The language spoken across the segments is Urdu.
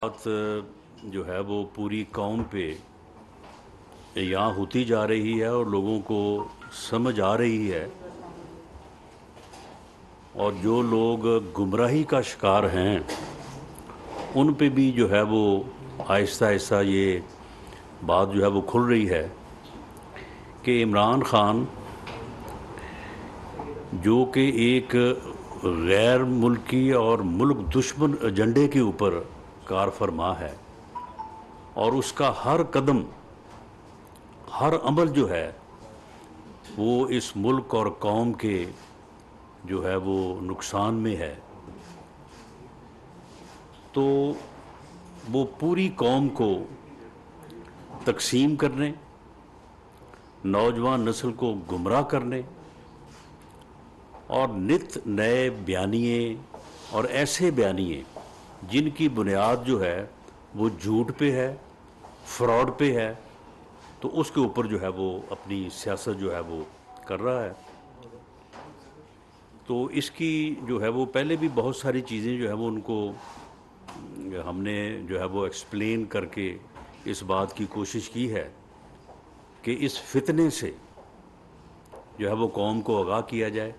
بات جو ہے وہ پوری قوم پہ یہاں ہوتی جا رہی ہے اور لوگوں کو سمجھ آ رہی ہے، اور جو لوگ گمراہی کا شکار ہیں ان پہ بھی جو ہے وہ آہستہ آہستہ یہ بات جو ہے وہ کھل رہی ہے کہ عمران خان جو کہ ایک غیر ملکی اور ملک دشمن ایجنڈے کے اوپر کار فرما ہے، اور اس کا ہر قدم ہر عمل جو ہے وہ اس ملک اور قوم کے جو ہے وہ نقصان میں ہے، تو وہ پوری قوم کو تقسیم کرنے، نوجوان نسل کو گمراہ کرنے اور نت نئے بیانیے اور ایسے بیانیے جن کی بنیاد جو ہے وہ جھوٹ پہ ہے، فراڈ پہ ہے، تو اس کے اوپر جو ہے وہ اپنی سیاست جو ہے وہ کر رہا ہے۔ تو اس کی جو ہے وہ پہلے بھی بہت ساری چیزیں جو ہے وہ ان کو ہم نے جو ہے وہ ایکسپلین کر کے اس بات کی کوشش کی ہے کہ اس فتنے سے جو ہے وہ قوم کو آگاہ کیا جائے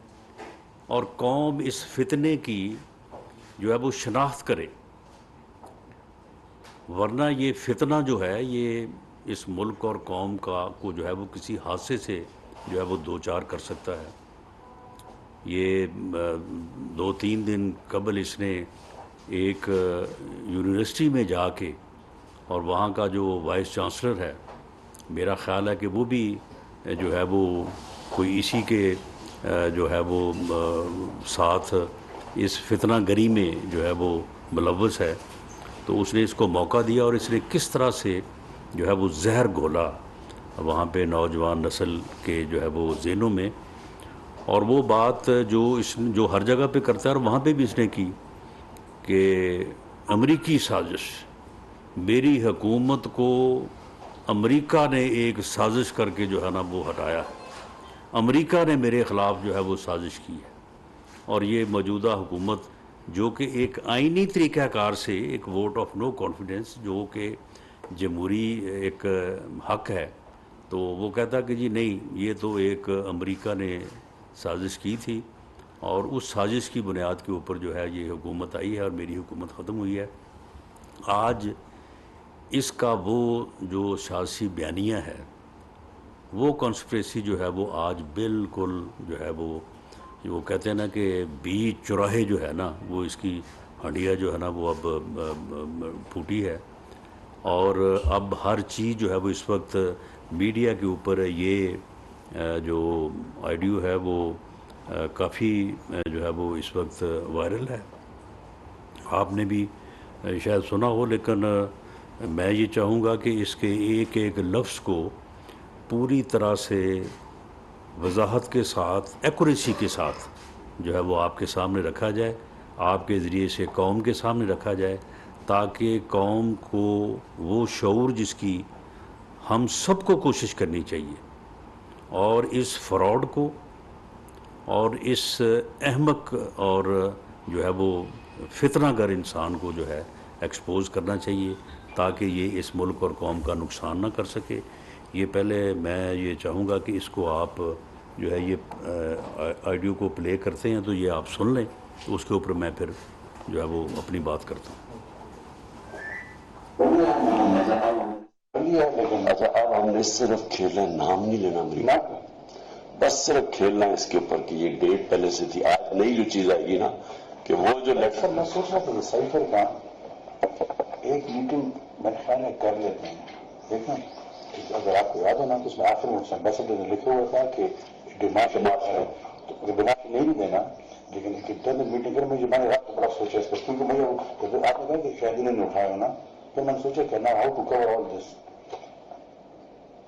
اور قوم اس فتنے کی جو ہے وہ شناخت کرے، ورنہ یہ فتنہ جو ہے یہ اس ملک اور قوم کو جو ہے وہ کسی حادثے سے جو ہے وہ دوچار کر سکتا ہے۔ یہ 2-3 دن قبل اس نے ایک یونیورسٹی میں جا کے، اور وہاں کا جو وائس چانسلر ہے میرا خیال ہے کہ وہ بھی جو ہے وہ کوئی اسی کے جو ہے وہ ساتھ اس فتنہ گری میں جو ہے وہ ملوث ہے، تو اس نے اس کو موقع دیا اور اس نے کس طرح سے جو ہے وہ زہر گھولا وہاں پہ نوجوان نسل کے جو ہے وہ ذہنوں میں، اور وہ بات جو ہر جگہ پہ کرتا ہے اور وہاں پہ بھی اس نے کی کہ امریکی سازش، میری حکومت کو امریکہ نے ایک سازش کر کے جو ہے نا وہ ہٹایا ہے، امریکہ نے میرے خلاف جو ہے وہ سازش کی ہے، اور یہ موجودہ حکومت جو کہ ایک آئینی طریقہ کار سے ایک ووٹ آف نو کانفیڈنس جو کہ جمہوری ایک حق ہے، تو وہ کہتا کہ جی نہیں، یہ تو ایک امریکہ نے سازش کی تھی اور اس سازش کی بنیاد کے اوپر جو ہے یہ حکومت آئی ہے اور میری حکومت ختم ہوئی ہے۔ آج اس کا وہ جو سیاسی بیانیہ ہے، وہ کانسپریسی جو ہے وہ آج بالکل جو ہے وہ کہتے ہیں نا کہ بیچ چوراہے جو ہے نا وہ اس کی ہڈیاں جو ہے نا وہ اب پھوٹی ہے، اور اب ہر چیز جو ہے وہ اس وقت میڈیا کے اوپر یہ جو آڈیو ہے وہ کافی جو ہے وہ اس وقت وائرل ہے، آپ نے بھی شاید سنا ہو، لیکن میں یہ چاہوں گا کہ اس کے ایک ایک لفظ کو پوری طرح سے وضاحت کے ساتھ، ایکوریسی کے ساتھ جو ہے وہ آپ کے سامنے رکھا جائے، آپ کے ذریعے سے قوم کے سامنے رکھا جائے، تاکہ قوم کو وہ شعور جس کی ہم سب کو کوشش کرنی چاہیے، اور اس فراڈ کو اور اس احمق اور جو ہے وہ فتنہ گر انسان کو جو ہے ایکسپوز کرنا چاہیے تاکہ یہ اس ملک اور قوم کا نقصان نہ کر سکے۔ یہ پہلے میں یہ چاہوں گا کہ اس کو آپ جو ہے یہ آڈیو کو پلے کرتے ہیں تو یہ آپ سن لیں، تو اس کے اوپر میں پھر جو ہے وہ اپنی بات کرتا ہوں۔ لیکن اب ہم نے صرف کھیلنا، نام نہیں لینا امریکہ، بس صرف کھیلنا اس کے اوپر کہ یہ ڈیٹ پہلے سے تھی۔ آج نئی جو چیز آئے گی نا کہ وہ جو لیٹر میں سوچ رہا تھا سائفر کا ایک میٹنگ میں خیال ہے کر لیتے ہیں، دیکھیں اگر آپ کو یاد ہے نا تو اس میں آخر میں ایمبیسڈر نے لکھا ہوا تھا کہ ڈیمانڈ ہے تو ڈیمانڈ نہیں بھی دینا، لیکن ایک انٹرنل میٹنگ کریں۔ مجھے میں نے رات کو بڑا سوچا اس پر، کیونکہ مجھے آپ نے کہا کہ شاید انہوں نے اٹھایا نا، پھر میں نے سوچا کہ نا ہاؤ ٹو کور آل دس۔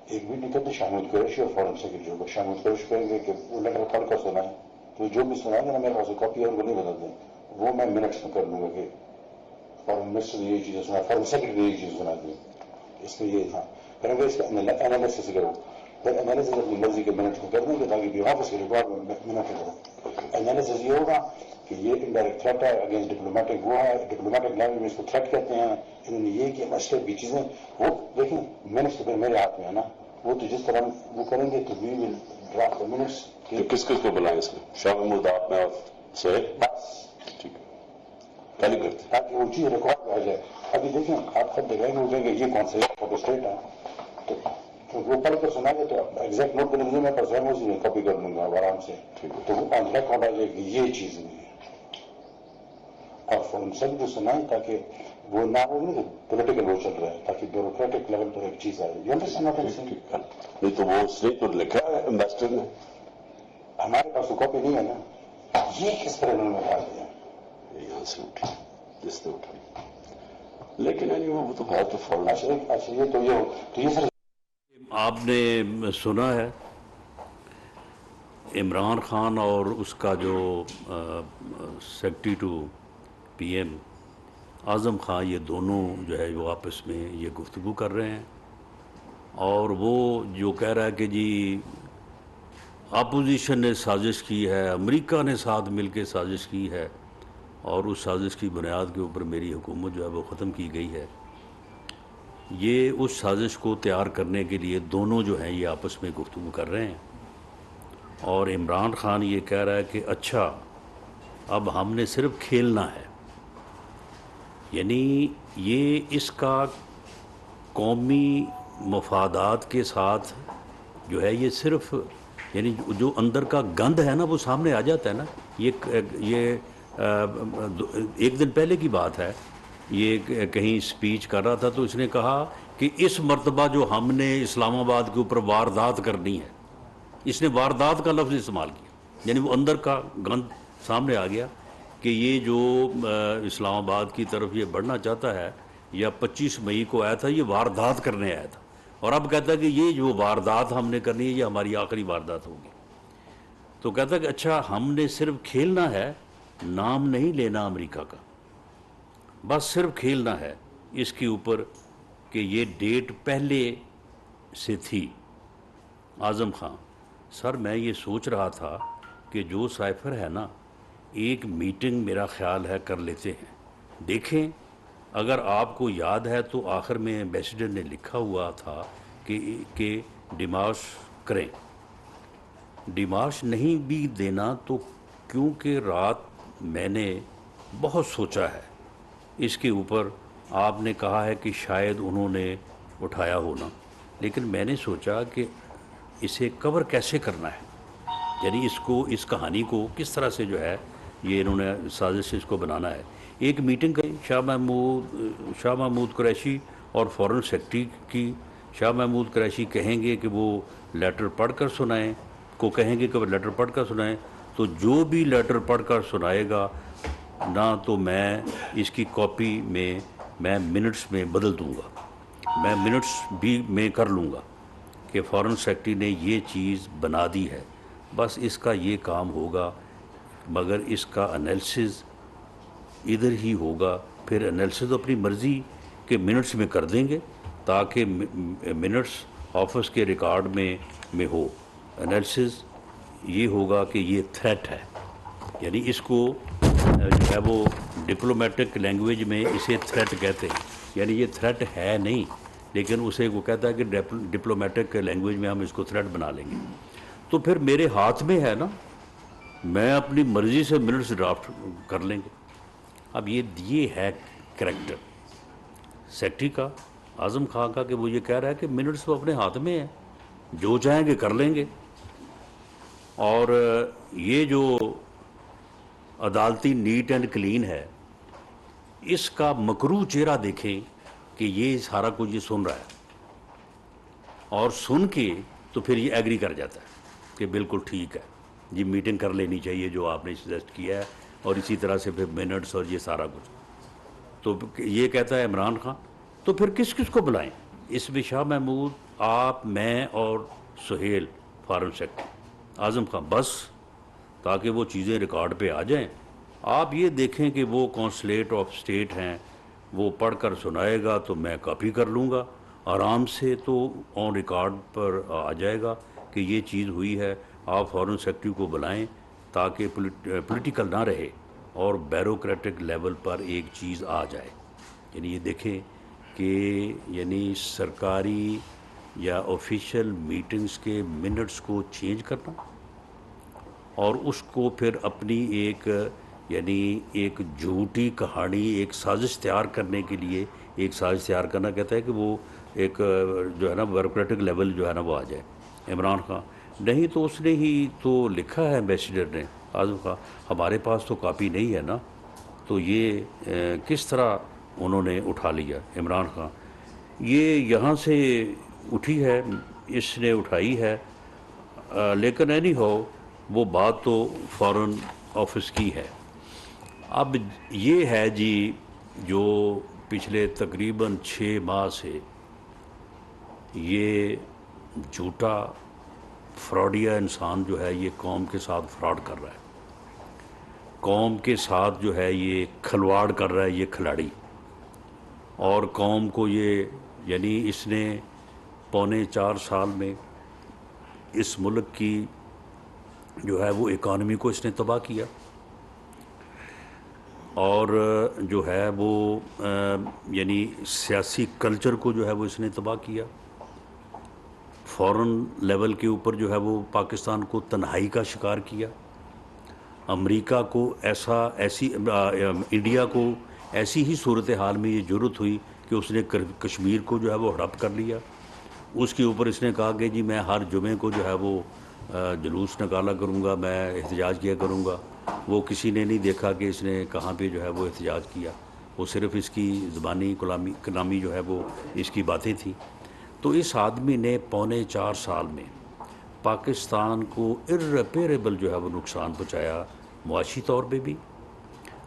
ایک میٹنگ کرتے شامل قریشی اور فارن سیکرٹری کو شامل قریشی کہیں گے کہ وہ لیٹر پڑھ کر سنائیں، تو جو بھی سنائیں گے نا میرے پاس کاپی ہے وہ نہیں بدل دیں، وہ میں منٹس میں کر لوں گا کہ فارن منسٹر نے یہ چیزیں سنا، فارن سیکرٹری نے یہ چیز سنا دی، اس میں یہ تھا کریں گے، اس کا انالیسس کرو۔ پھر انالیسز اپنی مرضی کے منٹ کو کر دیں گے تاکہ بھی واپس کے ریکارڈ میں منٹ کریں. انالیسز یہ ہوگا کہ یہ انڈائریکٹ تھریٹ ہے اگینسٹ ڈپلومیٹک وہ ہے, ڈپلومیٹک لینگویج میں اس کو تھریٹ کہتے ہیں. انہوں نے یہ کہ مسئلے کی چیزیں وہ دیکھیں منٹس تو پھر میرے ہاتھ میں ہے نا, وہ تو جس طرح وہ کریں گے تو وی ول ڈرافٹ منٹس. کس کس کو بلائیں اس میں؟ شاہ محمود, آپ میں اور سہیل, ٹھیک ہے پہلے کرتے تاکہ وہ چیز ریکارڈ میں آ جائے. ابھی دیکھیں آپ خود دیکھیں گے وہ کہیں گے یہ کون سا فوٹو اسٹیٹ ہے, تو وہ پڑھ کر سنا گے تو ایگزیکٹ نوٹ کرنے میں پر سہم اسی میں کاپی کر لوں گا آرام سے, تو وہ آن ریکارڈ آ جائے کہ یہ چیز نہیں ہے. اور فون سبھی کو سنائیں تاکہ وہ نہ ہو پولیٹیکل وہ چل رہا ہے, تاکہ بیوروکریٹک لیول پر ایک چیز آئے. نہیں تو وہ اس نے تو لکھا ہے امبیسڈر نے, ہمارے پاس وہ کاپی نہیں ہے نا. یہ کس طرح انہوں نے بتا دیا یہاں سے اٹھی جس نے اٹھائی, لیکن وہ تو بہت فوراً. اچھا یہ تو یہ سر آپ نے سنا ہے عمران خان اور اس کا جو secretary to P M Azam Khan, یہ دونوں جو ہے وہ آپس میں یہ گفتگو کر رہے ہیں, اور وہ جو کہہ رہا ہے کہ جی اپوزیشن نے سازش کی ہے, امریکہ نے ساتھ مل کے سازش کی ہے, اور اس سازش کی بنیاد کے اوپر میری حکومت جو ہے وہ ختم کی گئی ہے. یہ اس سازش کو تیار کرنے کے لیے دونوں جو ہیں یہ آپس میں گفتگو کر رہے ہیں, اور عمران خان یہ کہہ رہا ہے کہ اچھا اب ہم نے صرف کھیلنا ہے. یعنی یہ اس کا قومی مفادات کے ساتھ جو ہے یہ صرف یعنی جو اندر کا گند ہے نا وہ سامنے آ جاتا ہے نا. یہ ایک دن پہلے کی بات ہے, یہ کہیں سپیچ کر رہا تھا تو اس نے کہا کہ اس مرتبہ جو ہم نے اسلام آباد کے اوپر واردات کرنی ہے, اس نے واردات کا لفظ استعمال کیا. یعنی وہ اندر کا گند سامنے آ گیا کہ یہ جو اسلام آباد کی طرف یہ بڑھنا چاہتا ہے, یا 25 مئی کو آیا تھا یہ واردات کرنے آیا تھا, اور اب کہتا ہے کہ یہ جو واردات ہم نے کرنی ہے یہ ہماری آخری واردات ہوگی. تو کہتا ہے کہ اچھا ہم نے صرف کھیلنا ہے, نام نہیں لینا امریکہ کا, بس صرف کھیلنا ہے اس کے اوپر کہ یہ ڈیٹ پہلے سے تھی. اعظم خان سر میں یہ سوچ رہا تھا کہ جو سائفر ہے نا, ایک میٹنگ میرا خیال ہے کر لیتے ہیں. دیکھیں اگر آپ کو یاد ہے تو آخر میں ایمبیسڈر نے لکھا ہوا تھا کہ ڈیمارش کریں. ڈیمارش نہیں بھی دینا تو کیونکہ رات میں نے بہت سوچا ہے اس کے اوپر. آپ نے کہا ہے کہ شاید انہوں نے اٹھایا ہونا, لیکن میں نے سوچا کہ اسے کور کیسے کرنا ہے, یعنی اس کہانی کو کس طرح سے جو ہے یہ انہوں نے سازش اس کو بنانا ہے. ایک میٹنگ کریں شاہ محمود قریشی اور فارن سیکرٹری کی. شاہ محمود قریشی کہیں گے کہ وہ لیٹر پڑھ کر سنائیں, کہیں گے کہ وہ لیٹر پڑھ کر سنائیں, تو جو بھی لیٹر پڑھ کر سنائے گا نہ تو میں اس کی کاپی میں منٹس میں بدل دوں گا, میں منٹس بھی میں کر لوں گا کہ فارن سیکرٹری نے یہ چیز بنا دی ہے, بس اس کا یہ کام ہوگا. مگر اس کا انالیسز ادھر ہی ہوگا, پھر انالیسز اپنی مرضی کے منٹس میں کر دیں گے تاکہ منٹس آفس کے ریکارڈ میں ہو. انالیسز یہ ہوگا کہ یہ تھریٹ ہے, یعنی اس کو جو ہے وہ ڈپلومیٹک لینگویج میں اسے تھریٹ کہتے ہیں. یعنی یہ تھریٹ ہے نہیں, لیکن اسے وہ کہتا ہے کہ ڈپلومیٹک لینگویج میں ہم اس کو تھریٹ بنا لیں گے. تو پھر میرے ہاتھ میں ہے نا, میں اپنی مرضی سے منٹس ڈرافٹ کر لیں گے. اب یہ ہے کریکٹر سیکرٹری کا, اعظم خان کا, کہ وہ یہ کہہ رہا ہے کہ منٹس تو اپنے ہاتھ میں ہیں, جو چاہیں گے کر لیں گے. اور یہ جو عدالتی نیٹ اینڈ کلین ہے, اس کا مکروہ چہرہ دیکھیں کہ یہ سارا کچھ یہ سن رہا ہے, اور سن کے تو پھر یہ ایگری کر جاتا ہے کہ بالکل ٹھیک ہے جی میٹنگ کر لینی چاہیے جو آپ نے سجیسٹ کیا ہے, اور اسی طرح سے پھر منٹس اور یہ سارا کچھ. تو یہ کہتا ہے عمران خان, تو پھر کس کس کو بلائیں اس میں؟ شاہ محمود, آپ, میں اور سہیل فارن سیکرٹری. اعظم خان بس تاکہ وہ چیزیں ریکارڈ پہ آ جائیں. آپ یہ دیکھیں کہ وہ کونسلیٹ آف اسٹیٹ ہیں, وہ پڑھ کر سنائے گا تو میں کاپی کر لوں گا, آرام سے تو آن ریکارڈ پر آ جائے گا کہ یہ چیز ہوئی ہے، آپ فارن سیکرٹری کو بلائیں تاکہ پولیٹیکل نہ رہے اور بیوروکریٹک لیول پر ایک چیز آ جائے. یعنی یہ دیکھیں کہ یعنی سرکاری یا آفیشیل میٹنگز کے منٹس کو چینج کرنا اور اس کو پھر اپنی ایک یعنی ایک جھوٹی کہانی، ایک سازش تیار کرنے کے لیے، ایک سازش تیار کرنا کہتا ہے کہ وہ ایک جو ہے نا بیوروکریٹک لیول جو ہے نا وہ آ جائے. عمران خان نہیں تو اس نے ہی تو لکھا ہے ایمبیسیڈر نے اعظم خان، ہمارے پاس تو کاپی نہیں ہے نا، تو یہ کس طرح انہوں نے اٹھا لیا. عمران خان یہ یہاں سے اٹھی ہے، اس نے اٹھائی ہے، لیکن اینی ہو وہ بات تو فارن آفس کی ہے. اب یہ ہے جی جو پچھلے تقریباً 6 ماہ سے یہ جھوٹا فراڈیا انسان جو ہے یہ قوم کے ساتھ فراڈ کر رہا ہے، قوم کے ساتھ جو ہے یہ کھلواڑ کر رہا ہے، یہ کھلاڑی، اور قوم کو یہ یعنی اس نے 3.25 سال میں اس ملک کی جو ہے وہ اکانومی کو اس نے تباہ کیا، اور جو ہے وہ یعنی سیاسی کلچر کو جو ہے وہ اس نے تباہ کیا. فورن لیول کے اوپر جو ہے وہ پاکستان کو تنہائی کا شکار کیا. امریکہ کو ایسی انڈیا کو ایسی ہی صورتحال میں یہ جرت ہوئی کہ اس نے کشمیر کو جو ہے وہ ہڑپ کر لیا. اس کے اوپر اس نے کہا کہ جی میں ہر جمعے کو جو ہے وہ جلوس نکالا کروں گا، میں احتجاج کیا کروں گا. وہ کسی نے نہیں دیکھا کہ اس نے کہاں پہ جو ہے وہ احتجاج کیا، وہ صرف اس کی زبانی کلامی جو ہے وہ اس کی باتیں تھیں. تو اس آدمی نے 3.25 سال میں پاکستان کو ارریپیریبل جو ہے وہ نقصان پہنچایا، معاشی طور پہ بھی،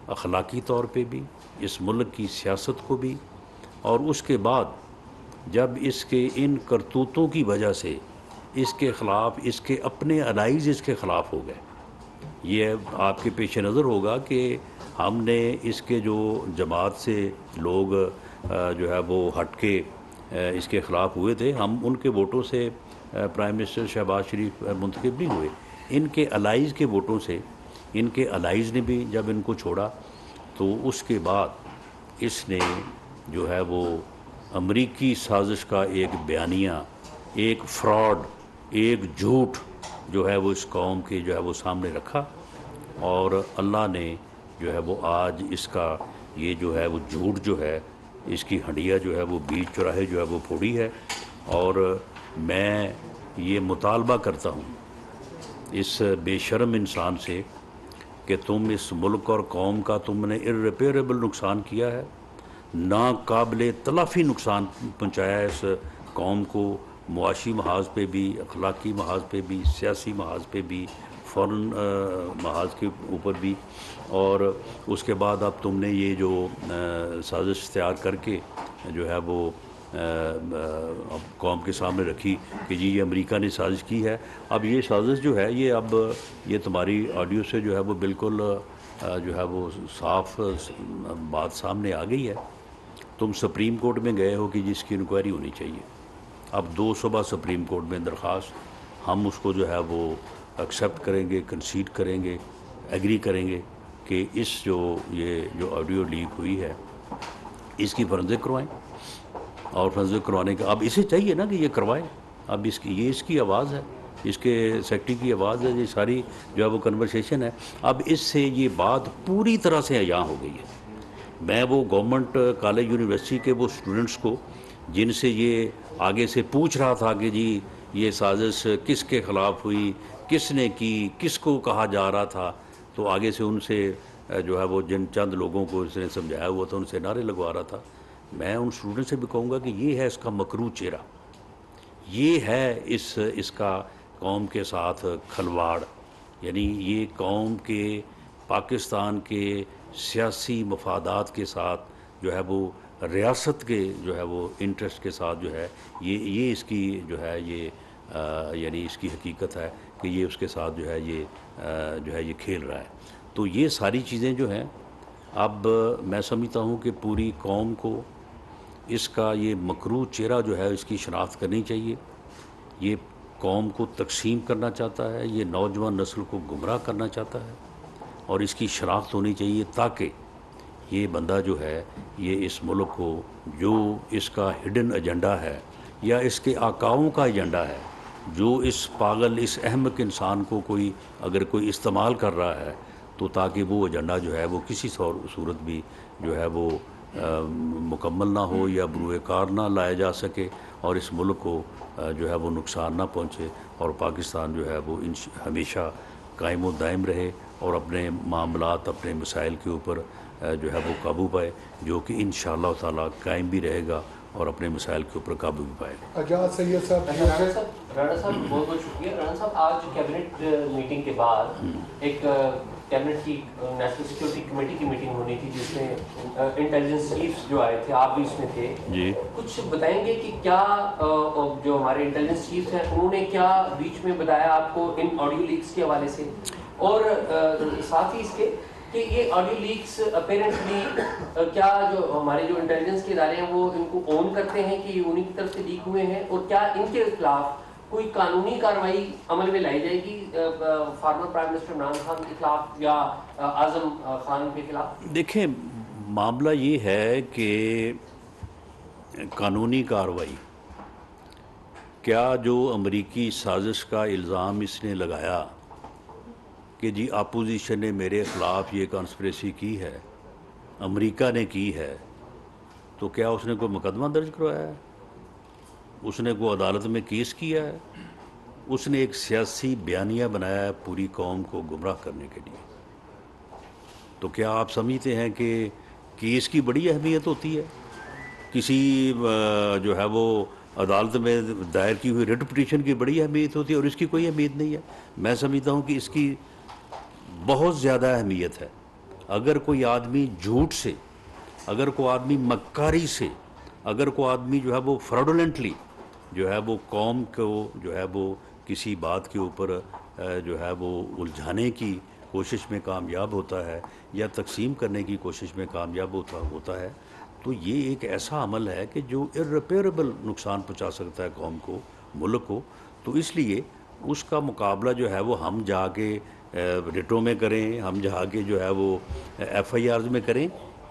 اخلاقی طور پہ بھی، اس ملک کی سیاست کو بھی. اور اس کے بعد جب اس کے ان کرتوتوں کی وجہ سے اس کے خلاف اس کے اپنے الائز اس کے خلاف ہو گئے. یہ آپ کے پیش نظر ہوگا کہ ہم نے اس کے جو جماعت سے لوگ جو ہے وہ ہٹ کے اس کے خلاف ہوئے تھے، ہم ان کے ووٹوں سے پرائم منسٹر شہباز شریف منتخب نہیں ہوئے، ان کے الائز کے ووٹوں سے. ان کے الائز نے بھی جب ان کو چھوڑا تو اس کے بعد اس نے جو ہے وہ امریکی سازش کا ایک بیانیہ، ایک فراڈ، ایک جھوٹ جو ہے وہ اس قوم کے جو ہے وہ سامنے رکھا، اور اللہ نے جو ہے وہ آج اس کا یہ جو ہے وہ جھوٹ جو ہے اس کی ہنڈیا جو ہے وہ بیچ چوراہے جو ہے وہ پھوڑی ہے. اور میں یہ مطالبہ کرتا ہوں اس بے شرم انسان سے کہ تم اس ملک اور قوم کا تم نے ارریپیریبل نقصان کیا ہے، ناقابل تلافی نقصان پہنچایا ہے اس قوم کو، معاشی محاذ پہ بھی، اخلاقی محاذ پہ بھی، سیاسی محاذ پہ بھی، فورن محاذ کے اوپر بھی. اور اس کے بعد اب تم نے یہ جو سازش تیار کر کے جو ہے وہ قوم کے سامنے رکھی کہ جی یہ امریکہ نے سازش کی ہے. اب یہ سازش جو ہے یہ اب یہ تمہاری آڈیو سے جو ہے وہ بالکل جو ہے وہ صاف بات سامنے آ گئی ہے. تم سپریم کورٹ میں گئے ہو کہ جس کی انکوائری ہونی چاہیے. اب 2 صبح سپریم کورٹ میں درخواست، ہم اس کو جو ہے وہ ایکسیپٹ کریں گے، کنسیڈ کریں گے، ایگری کریں گے کہ اس یہ جو آڈیو لیک ہوئی ہے اس کی فورنزک کروائیں. اور فورنزک کروانے کا اب اسے چاہیے نا کہ یہ کروائے. اب اس کی آواز ہے، اس کے سیکرٹری کی آواز ہے، یہ ساری جو ہے وہ کنورسیشن ہے. اب اس سے یہ بات پوری طرح سے عیاں ہو گئی ہے. میں وہ گورنمنٹ کالج یونیورسٹی کے وہ اسٹوڈنٹس کو جن سے یہ آگے سے پوچھ رہا تھا کہ جی یہ سازش کس کے خلاف ہوئی، کس نے کی، کس کو کہا جا رہا تھا، تو آگے سے ان سے جو ہے وہ جن چند لوگوں کو اس نے سمجھایا ہوا تھا ان سے نعرے لگوا رہا تھا. میں ان اسٹوڈنٹ سے بھی کہوں گا کہ یہ ہے اس کا مکروہ چہرہ، یہ ہے اس کا قوم کے ساتھ کھلواڑ. یعنی یہ قوم کے، پاکستان کے سیاسی مفادات کے ساتھ جو ہے وہ ریاست کے جو ہے وہ انٹرسٹ کے ساتھ جو ہے یہ اس کی جو ہے یہ یعنی اس کی حقیقت ہے کہ یہ اس کے ساتھ جو ہے یہ کھیل رہا ہے. تو یہ ساری چیزیں جو ہیں اب میں سمجھتا ہوں کہ پوری قوم کو اس کا یہ مکروہ چہرہ جو ہے اس کی شناخت کرنی چاہیے. یہ قوم کو تقسیم کرنا چاہتا ہے, یہ نوجوان نسل کو گمراہ کرنا چاہتا ہے, اور اس کی شناخت ہونی چاہیے تاکہ یہ بندہ جو ہے یہ اس ملک کو جو اس کا ہڈن ایجنڈا ہے یا اس کے آقاؤں کا ایجنڈا ہے, جو اس پاگل اس احمق انسان کو کوئی اگر کوئی استعمال کر رہا ہے تو تاکہ وہ ایجنڈا جو ہے وہ کسی صورت بھی جو ہے وہ مکمل نہ ہو یا بروئے کار نہ لایا جا سکے, اور اس ملک کو جو ہے وہ نقصان نہ پہنچے, اور پاکستان جو ہے وہ ہمیشہ قائم و دائم رہے اور اپنے معاملات اپنے مسائل کے اوپر جو ہے وہ قابو پائے, جو کہ انشاءاللہ تعالیٰ قائم بھی رہے گا اور اپنے مسائل کے اوپر قابو بھی پائے گا. اجاز سید صاحب. رانا صاحب بہت بہت شکریہ. رانا صاحب آج کیبنٹ میٹنگ کے بعد ایک کیبنٹ کی نیشنل سیکورٹی کمیٹی کی میٹنگ ہونی تھی جس میں انٹیلیجنس چیفز جو آئے تھے, آپ بھی اس میں تھے. جی کچھ بتائیں گے کہ کیا جو ہمارے انٹیلیجنس چیفز ہیں انہوں نے کیا بیچ میں بتایا آپ کو ان آڈیو لیکس کے حوالے سے, اور ساتھ ہی اس کے کہ یہ آڈیو لیکس اپیرنٹلی کیا جو ہمارے جو انٹیلیجنس کے ادارے ہیں وہ ان کو اون کرتے ہیں کہ یہ انہیں کی طرف سے لیک ہوئے ہیں, اور کیا ان کے خلاف کوئی قانونی کارروائی عمل میں لائی جائے گی former prime minister Imran Khan کے خلاف یا اعظم خان کے خلاف؟ دیکھیں, معاملہ یہ ہے کہ قانونی کارروائی کیا جو امریکی سازش کا الزام اس نے لگایا کہ جی اپوزیشن نے میرے خلاف یہ کانسپریسی کی ہے, امریکہ نے کی ہے, تو کیا اس نے کوئی مقدمہ درج کروایا ہے؟ اس نے کوئی عدالت میں کیس کیا ہے؟ اس نے ایک سیاسی بیانیہ بنایا ہے پوری قوم کو گمراہ کرنے کے لیے. تو کیا آپ سمجھتے ہیں کہ کیس کی بڑی اہمیت ہوتی ہے؟ کسی جو ہے وہ عدالت میں دائر کی ہوئی ریٹ پٹیشن کی بڑی اہمیت ہوتی ہے, اور اس کی کوئی اہمیت نہیں ہے. میں سمجھتا ہوں کہ اس کی بہت زیادہ اہمیت ہے. اگر کوئی آدمی جھوٹ سے, اگر کوئی آدمی مکاری سے, اگر کوئی آدمی جو ہے وہ فراڈولنٹلی جو ہے وہ قوم کو جو ہے وہ کسی بات کے اوپر جو ہے وہ الجھانے کی کوشش میں کامیاب ہوتا ہے یا تقسیم کرنے کی کوشش میں کامیاب ہوتا ہے, تو یہ ایک ایسا عمل ہے کہ جو ارریپیریبل نقصان پہنچا سکتا ہے قوم کو, ملک کو. تو اس لیے اس کا مقابلہ جو ہے وہ ہم جا کے ریٹوں میں کریں, ہم جا کے جو ہے وہ ایف آئی آرز میں کریں,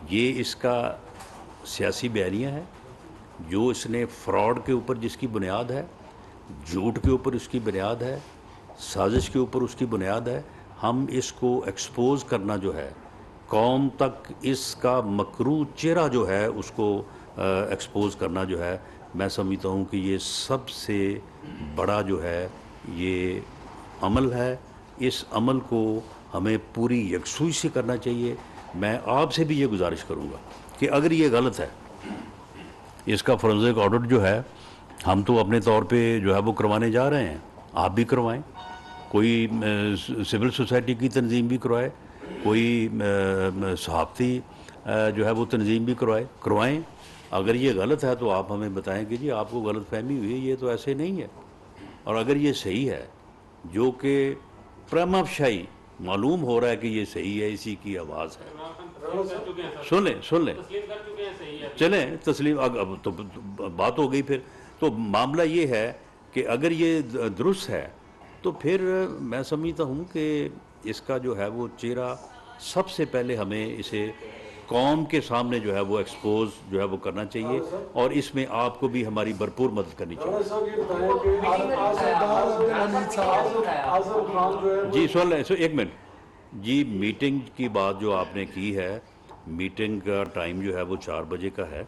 یہ اس کا سیاسی بیانیہ ہے جو اس نے فراڈ کے اوپر جس کی بنیاد ہے, جھوٹ کے اوپر اس کی بنیاد ہے, سازش کے اوپر اس کی بنیاد ہے. ہم اس کو ایکسپوز کرنا جو ہے, قوم تک اس کا مکروہ چہرہ جو ہے اس کو ایکسپوز کرنا جو ہے, میں سمجھتا ہوں کہ یہ سب سے بڑا جو ہے یہ عمل ہے. اس عمل کو ہمیں پوری یکسوئی سے کرنا چاہیے. میں آپ سے بھی یہ گزارش کروں گا کہ اگر یہ غلط ہے, اس کا فورنزک آڈٹ جو ہے ہم تو اپنے طور پہ جو ہے وہ کروانے جا رہے ہیں, آپ بھی کروائیں, کوئی سول سوسائٹی کی تنظیم بھی کروائے, کوئی صحافتی جو ہے وہ تنظیم بھی کروائیں. اگر یہ غلط ہے تو آپ ہمیں بتائیں کہ جی آپ کو غلط فہمی ہوئی ہے, یہ تو ایسے نہیں ہے. اور اگر یہ صحیح ہے, جو کہ پرما فشائی معلوم ہو رہا ہے کہ یہ صحیح ہے, اسی کی آواز ہے, سن لیں چلیں تسلیم, اب تو بات ہو گئی. پھر تو معاملہ یہ ہے کہ اگر یہ درست ہے تو پھر میں سمجھتا ہوں کہ اس کا جو ہے وہ چہرہ سب سے پہلے ہمیں اسے قوم کے سامنے جو ہے وہ ایکسپوز جو ہے وہ کرنا چاہیے, اور اس میں آپ کو بھی ہماری بھرپور مدد کرنی چاہیے. جی سن لیں, ایک منٹ جی. میٹنگ کی بات جو آپ نے کی ہے, میٹنگ کا ٹائم جو ہے وہ 4 بجے کا ہے,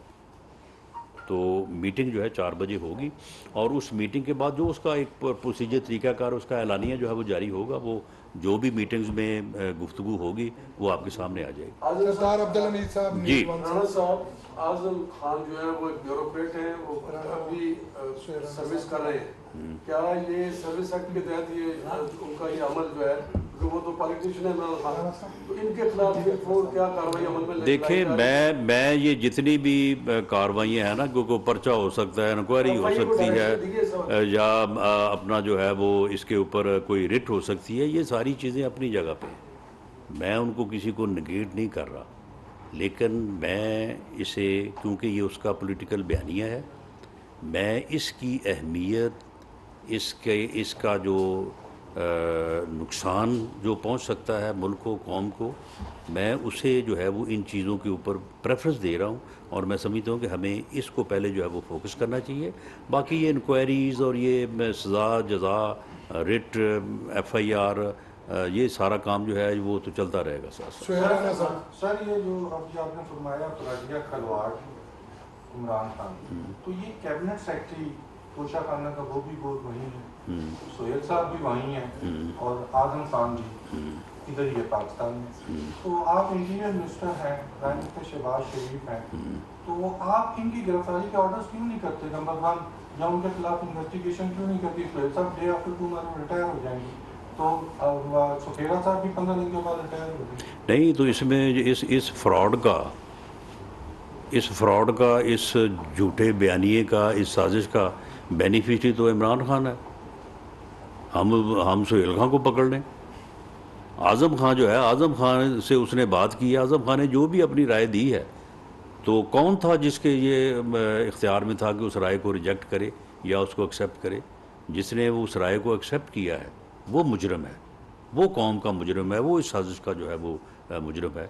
تو میٹنگ جو ہے 4 بجے ہوگی, اور اس میٹنگ کے بعد جو اس کا ایک پروسیجر طریقہ کار اس کا اعلانیہ جو ہے وہ جاری ہوگا. وہ جو بھی میٹنگز میں گفتگو ہوگی وہ آپ کے سامنے آ جائے گی. سردار عبدالحمید صاحب. جی رانا صاحب, اعظم خان جو ہے وہ ایک بیوروکریٹ ہیں, وہ ابھی سروس کر رہے ہیں. کیا یہ سروس ایکٹ کے تحت یہ ان کا یہ عمل جو ہے, وہ تو پالیٹیشین ہے عمران خان, تو ان کے خلاف کیا کارروائی عمل میں؟ دیکھیں میں یہ جتنی بھی کاروائیاں ہیں نا, کوئی پرچہ ہو سکتا ہے, انکوائری ہو سکتی ہے, یا اپنا جو ہے وہ اس کے اوپر کوئی رٹ ہو سکتی ہے, یہ ساری چیزیں اپنی جگہ پہ, میں ان کو کسی کو نگیٹ نہیں کر رہا. لیکن میں اسے، کیونکہ یہ اس کا پولیٹیکل بیانیہ ہے، میں اس کی اہمیت، اس کا جو نقصان جو پہنچ سکتا ہے ملک کو، قوم کو، میں اسے جو ہے وہ ان چیزوں کے اوپر پریفرنس دے رہا ہوں، اور میں سمجھتا ہوں کہ ہمیں اس کو پہلے جو ہے وہ فوکس کرنا چاہیے. باقی یہ انکوائریز اور یہ سزا جزا، رٹ، ایف آئی آر، یہ سارا کام جو ہے وہ تو چلتا رہے گا. سہیل رانا صاحب، سر یہ جو اب آپ نے فرمایا پراجیا کھلواڑ عمران خان، تو یہ کیبنٹ سیکرٹری توشا خانہ کا وہ بھی بہت وہیں ہے، سہیل صاحب بھی وہیں ہیں، اور اعظم خان بھی ادھر ہی ہے پاکستان میں. تو آپ انٹیریئر منسٹر ہیں، پرائم منسٹر شہباز شریف ہیں، تو آپ ان کی گرفتاری کے آرڈرز کیوں نہیں کرتے؟ نمبر 1، یا ان کے خلاف انویسٹیگیشن کیوں نہیں کرتی؟ سہیل صاحب ڈے آفٹر ٹمارو ریٹائر ہو جائیں گے، تو سکھیرا صاحب بھی 15 دن کے بعد ریٹائر ہو گئے. نہیں تو اس میں اس فراڈ کا، اس جھوٹے بیانیے کا، اس سازش کا بینیفیشری تو عمران خان ہے. ہم سہیل خان کو پکڑ لیں. اعظم خان جو ہے، اعظم خان سے اس نے بات کی ہے، اعظم خان نے جو بھی اپنی رائے دی ہے، تو کون تھا جس کے یہ اختیار میں تھا کہ اس رائے کو ریجیکٹ کرے یا اس کو ایکسیپٹ کرے؟ جس نے وہ اس رائے کو ایکسیپٹ کیا ہے وہ مجرم ہے، وہ قوم کا مجرم ہے، وہ اس سازش کا جو ہے وہ مجرم ہے.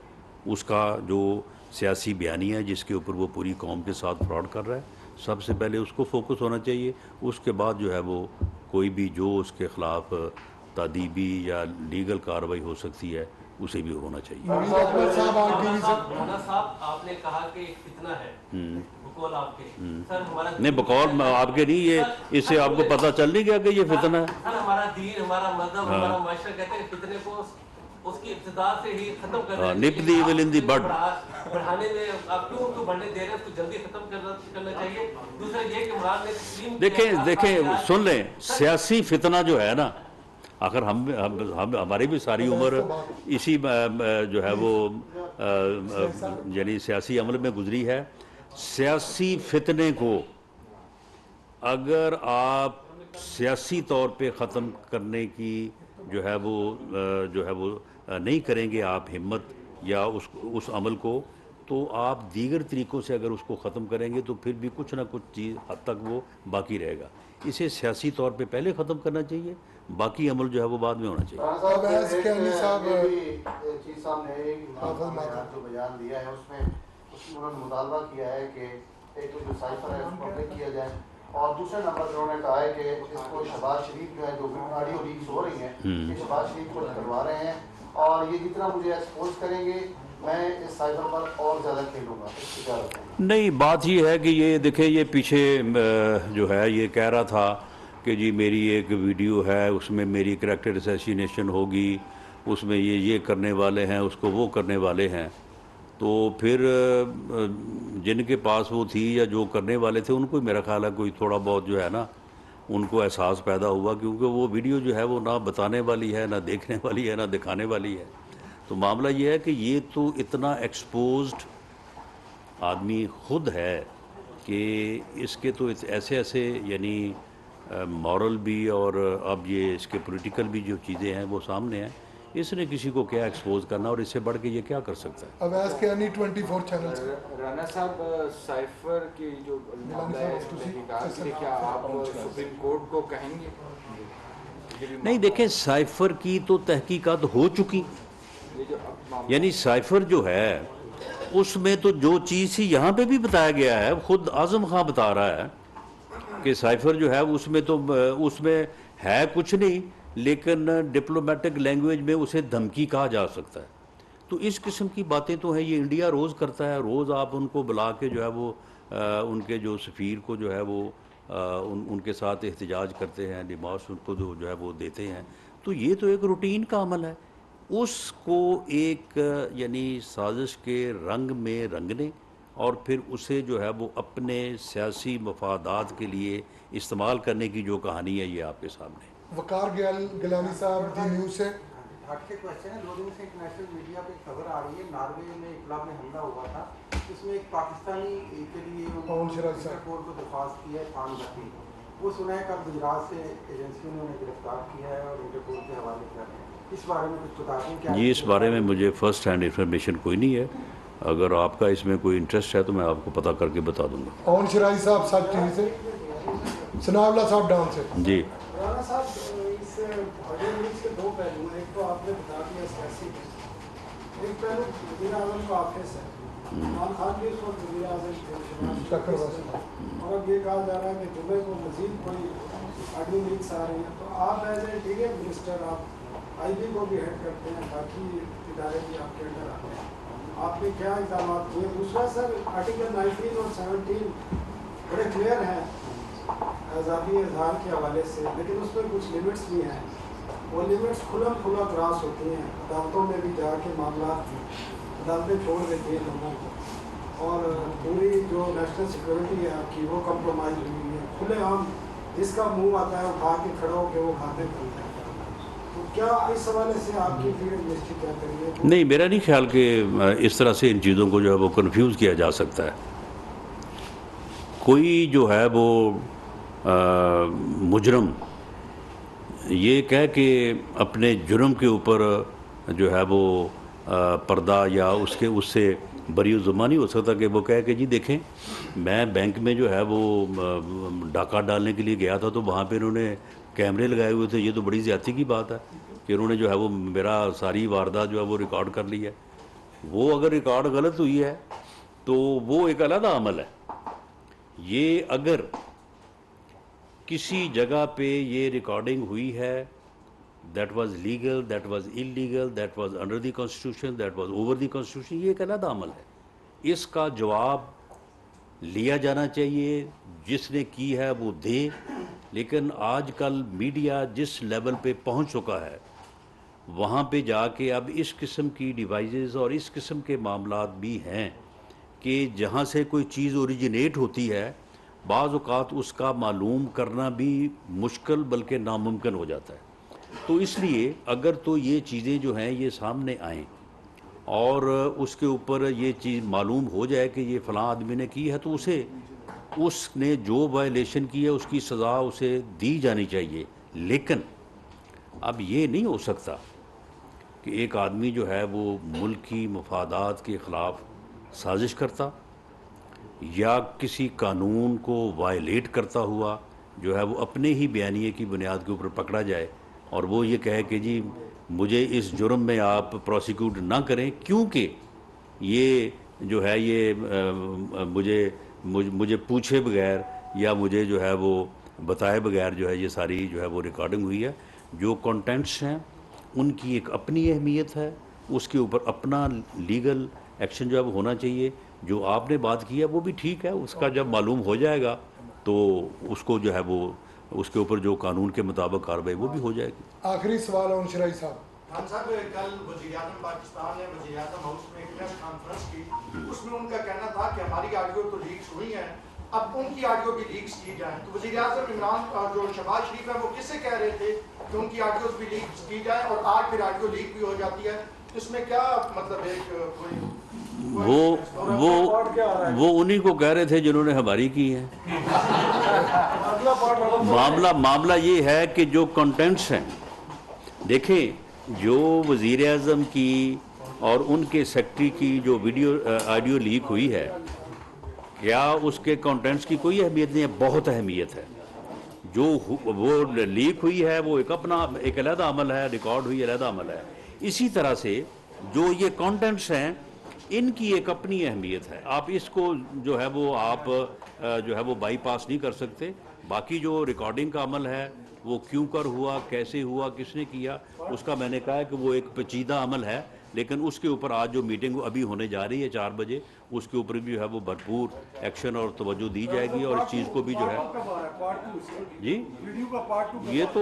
اس کا جو سیاسی بیانیہ ہے جس کے اوپر وہ پوری قوم کے ساتھ فراڈ کر رہا ہے، سب سے پہلے اس کو فوکس ہونا چاہیے. اس کے بعد جو ہے وہ کوئی بھی جو اس کے خلاف تادیبی یا لیگل کارروائی ہو سکتی ہے اسے بھی ہونا چاہیے. مولانا صاحب، آپ نے کہا کہ ایک فتنہ ہے، بقول آپ کے، سر ہمارا نہیں، بقول آپ کے نہیں، یہ اس سے آپ کو پتہ چل نہیں گیا کہ یہ فتنہ ہے؟ سر ہمارا دین، ہمارا مذہب، ہمارا معاشرہ کہتے ہیں فتنے کو اس کی ابتدا سے ہی ختم کرنا چاہیے. نپ دی ایول ان دی بڈ. بڑھانے میں آپ کیوں تو بڑھنے دے رہے ہیں، اس کو جلدی ختم کرنا چاہیے. دوسرا یہ کہ مراد نے تسلیم دیکھیں سن لیں، سیاسی فتنہ جو ہے نا، آخر ہماری بھی ساری عمر اسی جو ہے وہ یعنی سیاسی عمل میں گزری ہے. سیاسی فتنے کو اگر آپ سیاسی طور پہ ختم کرنے کی جو ہے وہ نہیں کریں گے آپ ہمت یا اس عمل کو، تو آپ دیگر طریقوں سے اگر اس کو ختم کریں گے تو پھر بھی کچھ نہ کچھ چیز حد تک وہ باقی رہے گا. اسے سیاسی طور پہ پہلے ختم کرنا چاہیے، باقی عمل جو ہے وہ بعد میں ہونا چاہیے. چیز صاحب نے جو بیان دیا ہے اس میں انہوں نے مطالبہ کیا ہے کہ ایک تو جو سائفر ہے اس کو پبلک کیا جائے، اور دوسرے نمبر پر انہوں نے کہا ہے کہ اس کو شہباز شریف جو ہے جو آڈیو لیکس ہو رہی ہیں یہ شہباز شریف کو کروا رہے ہیں، اور یہ جتنا مجھے ایکسپوز کریں گے میں اس سائفر پر اور زیادہ کھیلوں گا. نہیں، بات یہ ہے کہ یہ دیکھیں، یہ پیچھے جو ہے یہ کہہ رہا تھا کہ جی میری ایک ویڈیو ہے، اس میں میری کریکٹر اسیسینیشن ہوگی، اس میں یہ کرنے والے ہیں، اس کو وہ کرنے والے ہیں. تو پھر جن کے پاس وہ تھی یا جو کرنے والے تھے ان کو میرا خیال ہے کوئی تھوڑا بہت جو ہے نا ان کو احساس پیدا ہوا، کیونکہ وہ ویڈیو جو ہے وہ نہ بتانے والی ہے، نہ دیکھنے والی ہے، نہ دکھانے والی ہے. تو معاملہ یہ ہے کہ یہ تو اتنا ایکسپوزڈ آدمی خود ہے کہ اس کے تو ایسے یعنی مورل بھی اور اب یہ اس کے پولیٹیکل بھی جو چیزیں ہیں وہ سامنے ہیں. اس نے کسی کو کیا ایکسپوز کرنا، اور اس سے بڑھ کے یہ کیا کر سکتا ہے؟ اویس کے انی 24 چینل سے رانا صاحب، سائفر کی جو تحقیقات کی، کیا آپ سپریم کورٹ کو کہیں گے؟ نہیں، دیکھیں سائفر کی تو تحقیقات ہو چکی، یعنی سائفر جو ہے اس میں تو جو چیز تھی یہاں پہ بھی بتایا گیا ہے، خود اعظم خان بتا رہا ہے کہ سائفر جو ہے اس میں ہے کچھ نہیں، لیکن ڈپلومیٹک لینگویج میں اسے دھمکی کہا جا سکتا ہے. تو اس قسم کی باتیں تو ہیں، یہ انڈیا روز کرتا ہے. روز آپ ان کو بلا کے جو ہے وہ ان کے جو سفیر کو جو ہے وہ ان کے ساتھ احتجاج کرتے ہیں، ڈیمانس ان کو جو ہے وہ دیتے ہیں. تو یہ تو ایک روٹین کا عمل ہے. اس کو ایک یعنی سازش کے رنگ میں رنگنے اور پھر اسے جو ہے وہ اپنے سیاسی مفادات کے لیے استعمال کرنے کی جو کہانی ہے یہ آپ کے سامنے. وقار گیلانی صاحب دی نیوز سے ہٹ کے کوشچن ہے. 2 دن سے انٹرنیشنل میڈیا پہ خبر آ رہی ہے ناروے میں ایک کلب میں حملہ ہوا تھا، اس میں ایک پاکستانی کے لیے انٹرپول کو درخواست کی ہے خان بھٹی. وہ سنا ہے کہ گجرات سے ایجنسیوں نے انہیں گرفتار کیا ہے اور انٹرپول کے حوالے کر رہے ہیں. اس بارے میں کچھ بتا دیں کیا؟ جی اس بارے میں مجھے فرسٹ ہینڈ انفارمیشن کوئی نہیں ہے، اگر آپ کا اس میں کوئی انٹرسٹ ہے تو میں آپ کو پتہ کر کے بتا دوں گا. اون شرائی صاحب سچ ٹی وی سے, ثناء اللہ صاحب ڈان سے. جی رانا صاحب, اس آڈیو لیکس کے دو پہلو ہیں. ایک تو آپ نے بتا دیا سیاسی پہلو, ایک پہلو وزیر اعظم کا آفس ہے. عمران خان بھی اس وقت وزیر اعظم تھے, اور اب یہ کہا جا رہا ہے کہ جمعے کو مزید کوئی آڈیو لیکس آ رہی ہیں. تو آپ ایز اے انٹیریئر منسٹر, آپ آئی بی کو بھی ہیڈ کرتے ہیں, باقی ادارے بھی آپ کے اندر آتے ہیں, آپ نے کیا اقدامات کیے؟ دوسرا سر, آرٹیکل 19 اور 17 بڑے کلیئر ہیں آزادی اظہار کے حوالے سے, لیکن اس میں کچھ لمٹس بھی ہیں. وہ لمٹس کھلا کراس ہوتی ہیں. عدالتوں میں بھی جا کے معاملات عدالتیں چھوڑ دیتی ہیں لوگوں کو, اور پوری جو نیشنل سیکورٹی ہے آپ کی وہ کمپرومائز ہوئی ہے. کھلے عام جس کا منہ آتا ہے اٹھا کے کھڑا ہو کے وہ کھاتے کھلتے ہیں. تو کیا اس حوالے سے آپ کی فیلڈ منسٹری کیا کریے؟ نہیں, میرا نہیں خیال کہ اس طرح سے ان چیزوں کو جو ہے وہ کنفیوز کیا جا سکتا ہے. کوئی جو ہے وہ مجرم یہ کہہ کے اپنے جرم کے اوپر جو ہے وہ پردہ یا اس سے بری الزمہ نہیں ہو سکتا کہ وہ کہے کہ جی دیکھیں میں بینک میں جو ہے وہ ڈاکہ ڈالنے کے لیے گیا تھا تو وہاں پہ انہوں نے کیمرے لگائے ہوئے تھے. یہ تو بڑی زیادتی کی بات ہے کہ انہوں نے جو ہے وہ میرا ساری واردات جو ہے وہ ریکارڈ کر لی ہے. وہ اگر ریکارڈ غلط ہوئی ہے تو وہ ایک علیحدہ عمل ہے. یہ اگر کسی جگہ پہ یہ ریکارڈنگ ہوئی ہے, that was legal, that was illegal, that was under the constitution, that was over the constitution, یہ ایک علیحدہ عمل ہے. اس کا جواب لیا جانا چاہیے, جس نے کی ہے وہ دے. لیکن آج کل میڈیا جس لیول پہ پہنچ چکا ہے وہاں پہ جا کے اب اس قسم کی ڈیوائسز اور اس قسم کے معاملات بھی ہیں کہ جہاں سے کوئی چیز اوریجنیٹ ہوتی ہے بعض اوقات اس کا معلوم کرنا بھی مشکل بلکہ ناممکن ہو جاتا ہے. تو اس لیے اگر تو یہ چیزیں جو ہیں یہ سامنے آئیں اور اس کے اوپر یہ چیز معلوم ہو جائے کہ یہ فلاں آدمی نے کی ہے تو اس نے جو وائلیشن کی ہے اس کی سزا اسے دی جانی چاہیے. لیکن اب یہ نہیں ہو سکتا کہ ایک آدمی جو ہے وہ ملکی مفادات کے خلاف سازش کرتا یا کسی قانون کو وائلیٹ کرتا ہوا جو ہے وہ اپنے ہی بیانیے کی بنیاد کے اوپر پکڑا جائے اور وہ یہ کہے کہ جی مجھے اس جرم میں آپ پروسیکیوٹ نہ کریں کیونکہ یہ جو ہے یہ مجھے پوچھے بغیر یا مجھے جو ہے وہ بتائے بغیر جو ہے یہ ساری جو ہے وہ ریکارڈنگ ہوئی ہے. جو کنٹینٹس ہیں ان کی ایک اپنی اہمیت ہے, اس کے اوپر اپنا لیگل ایکشن جو ہے وہ ہونا چاہیے. جو آپ نے بات کی ہے وہ بھی ٹھیک ہے, اس کا جب معلوم ہو جائے گا تو اس کو جو ہے وہ اس کے اوپر جو قانون کے مطابق کارروائی وہ بھی ہو جائے گی. آخری سوال ہے شرائی صاحب. خان صاحب, کل وزیر اعظم پاکستان نے وزیر اعظم ہاؤس میں ایک پریس کانفرنس کی, اس میں ان کا کہنا تھا کہ ہماری آڈیو تو لیکس ہوئی ہیں, اب ان کی آڈیو بھی لیکس کی جائیں. تو وزیر اعظم عمران جو شہباز شریف ہے وہ کس سے کہہ رہے تھے کہ ان کی آڈیوز بھی لیکس کی جائیں اور آج پھر آڈیو لیک بھی ہو جاتی ہے, اس میں کیا مطلب ہے کوئی وہ انہی کو کہہ رہے تھے جنہوں نے ہماری کی ہے. معاملہ یہ ہے کہ جو کنٹینٹس ہیں, دیکھیں جو وزیر اعظم کی اور ان کے سیکرٹری کی جو آڈیو لیک ہوئی ہے کیا اس کے کنٹینٹس کی کوئی اہمیت نہیں ہے؟ بہت اہمیت ہے. جو وہ لیک ہوئی ہے وہ ایک علیحدہ عمل ہے, ریکارڈ ہوئی علیحدہ عمل ہے. اسی طرح سے جو یہ کنٹینٹس ہیں ان کی ایک اپنی اہمیت ہے. آپ اس کو جو ہے وہ آپ جو ہے وہ بائی پاس نہیں کر سکتے. باقی جو ریکارڈنگ کا عمل ہے وہ کیوں کر ہوا, کیسے ہوا, کس نے کیا, اس کا میں نے کہا ہے کہ وہ ایک پیچیدہ عمل ہے. لیکن اس کے اوپر آج جو میٹنگ ابھی ہونے جا رہی ہے 4 بجے, اس کے اوپر بھی جو ہے وہ بھرپور ایکشن اور توجہ دی جائے گی. اور اس چیز کو بھی جو ہے جی یہ تو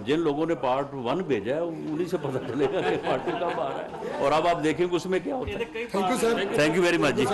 جن لوگوں نے پارٹ 1 بھیجا ہے انہیں سے پتہ چلے گا کہ پارٹ 2 کب آ رہا ہے, اور اب آپ دیکھیں کہ اس میں کیا ہوتا ہے. Thank you very much G.